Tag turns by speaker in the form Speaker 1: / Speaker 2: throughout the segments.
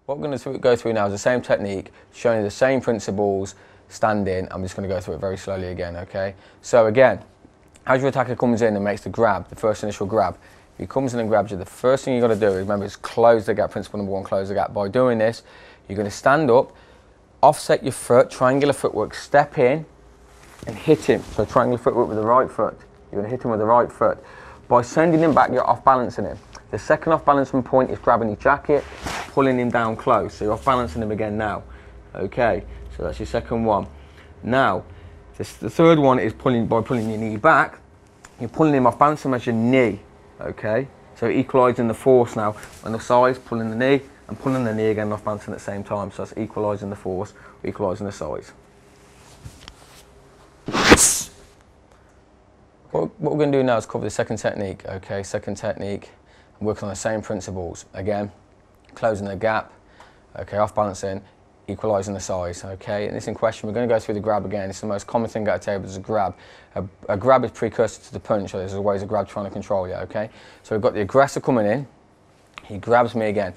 Speaker 1: What we're going to go through now is the same technique, showing you the same principles, standing. I'm just going to go through it very slowly again, okay? So again, as your attacker comes in and makes the grab, the first initial grab, if he comes in and grabs you, the first thing you've got to do, remember, is close the gap. Principle number one, close the gap. By doing this, you're going to stand up, offset your foot, triangular footwork, step in and hit him. So triangular footwork with the right foot. You're going to hit him with the right foot. By sending him back, you're off balancing him. The second off balancing point is grabbing his jacket, pulling him down close. So you're off balancing him again now. Okay, so that's your second one. Now, the third one is by pulling your knee back. You're pulling him off balancing him as your knee. Okay, so equalising the force now on the size, pulling the knee and pulling the knee again off balancing at the same time. So that's equalising the force, equalising the size. What we're going to do now is cover the second technique. Okay, second technique. Working on the same principles. Again, closing the gap, okay, off balancing, equalising the size, okay. And this in question, we're going to go through the grab again. It's the most common thing at a table is a grab. A grab is precursor to the punch, so there's always a grab trying to control you, okay. So we've got the aggressor coming in, he grabs me again.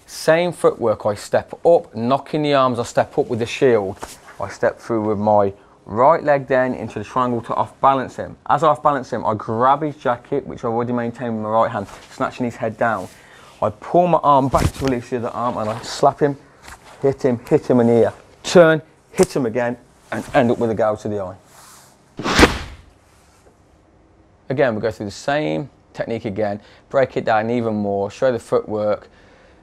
Speaker 1: Same footwork, I step up, knocking the arms, I step up with the shield. I step through with my right leg then into the triangle to off balance him. As I off balance him, I grab his jacket, which I already maintained with my right hand, snatching his head down. I pull my arm back to release the other arm and I slap him, hit him in the ear. Turn, hit him again and end up with a gouge to the eye. Again, we go through the same technique again, break it down even more, show the footwork,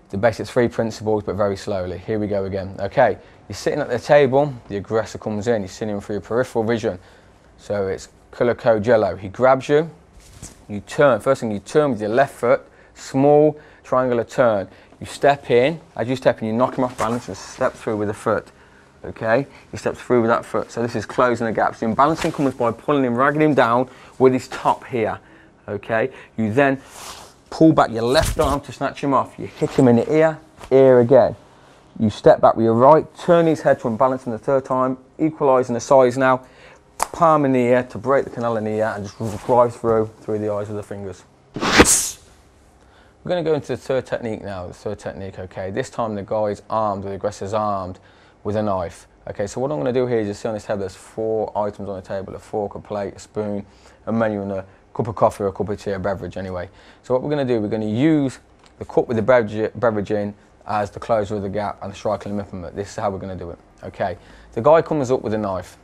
Speaker 1: the basic three principles, but very slowly. Here we go again. Okay, you're sitting at the table, the aggressor comes in, you're sitting through your peripheral vision. So it's colour code yellow. He grabs you, you turn. First thing, you turn with your left foot, small triangular turn. You step in, as you step in, you knock him off balance and step through with the foot. Okay, he steps through with that foot. So this is closing the gap. So imbalancing comes by pulling him, ragging him down with his top here. Okay, you then pull back your left arm to snatch him off. You hit him in the ear, ear again. You step back with your right, turn his head to unbalance the third time, equalising the size now, palm in the ear to break the canal in the ear and just drive through the eyes with the fingers. We're going to go into the third technique now, the third technique, okay. This time the guy's armed, or the aggressor's armed with a knife. Okay, so what I'm going to do here is you see on this table there's 4 items on the table, a fork, a plate, a spoon, a menu and a cup of coffee or a cup of tea, a beverage anyway. So what we're going to do, we're going to use the cup with the beverage in as the closer of the gap and the striking implement. This is how we're going to do it. Okay, the guy comes up with a knife.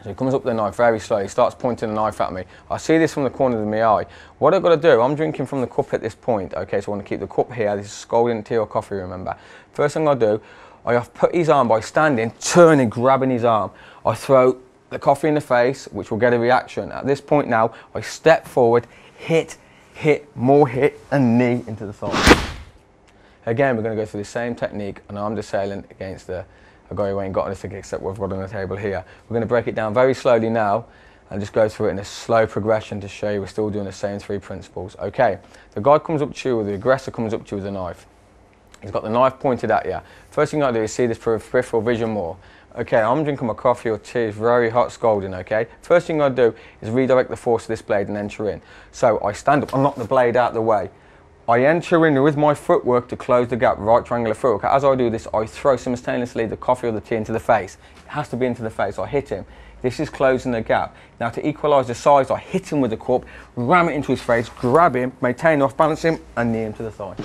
Speaker 1: So he comes up with the knife very slowly, he starts pointing the knife at me. I see this from the corner of my eye. What I've got to do, I'm drinking from the cup at this point, okay, so I want to keep the cup here. This is scalding tea or coffee, remember. First thing I do, I have put his arm by standing, turning, grabbing his arm. I throw the coffee in the face, which will get a reaction. At this point now, I step forward, hit, more hit, and knee into the thigh. Again, we're going to go through the same technique, an armed assailant against a guy who ain't got anything except what we've got on the table here. We're going to break it down very slowly now and just go through it in a slow progression to show you we're still doing the same 3 principles. Okay, the guy comes up to you, or the aggressor comes up to you with a knife. He's got the knife pointed at you. First thing I do is see this peripheral vision more. Okay, I'm drinking my coffee or tea, it's very hot, scalding, okay? First thing I do is redirect the force of this blade and enter in. So I stand up and knock the blade out of the way. I enter in with my footwork to close the gap, right triangular footwork. As I do this, I throw simultaneously the coffee or the tea into the face. It has to be into the face, I hit him. This is closing the gap. Now to equalise the size, I hit him with the cup, ram it into his face, grab him, maintain off balance him, and knee him to the thigh.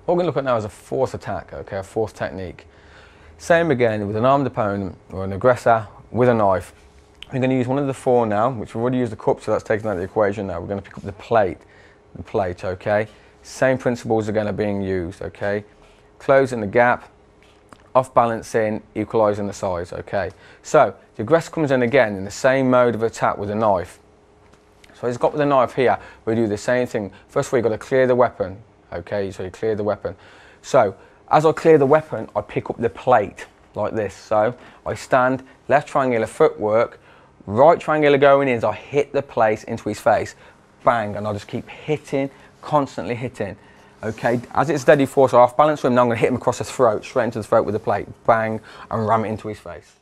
Speaker 1: What we're going to look at now is a fourth attack, okay, a fourth technique. Same again with an armed opponent or an aggressor with a knife. We're going to use one of the 4 now, which we've already used the cup, so that's taken out of the equation now. We're going to pick up the plate, okay. Same principles again are being used, okay. Closing the gap, off balancing, equalising the size, okay. So the aggressor comes in again in the same mode of attack with a knife. So he's got with the knife here, we do the same thing. First of all, you've got to clear the weapon, okay, so you clear the weapon. So as I clear the weapon, I pick up the plate like this. So I stand, left triangular footwork, right triangular going in, as I hit the plate into his face, bang, and I just keep hitting, constantly hitting. Okay, as it's steady force, I off balance him, now I'm going to hit him across the throat, straight into the throat with the plate, bang, and ram it into his face.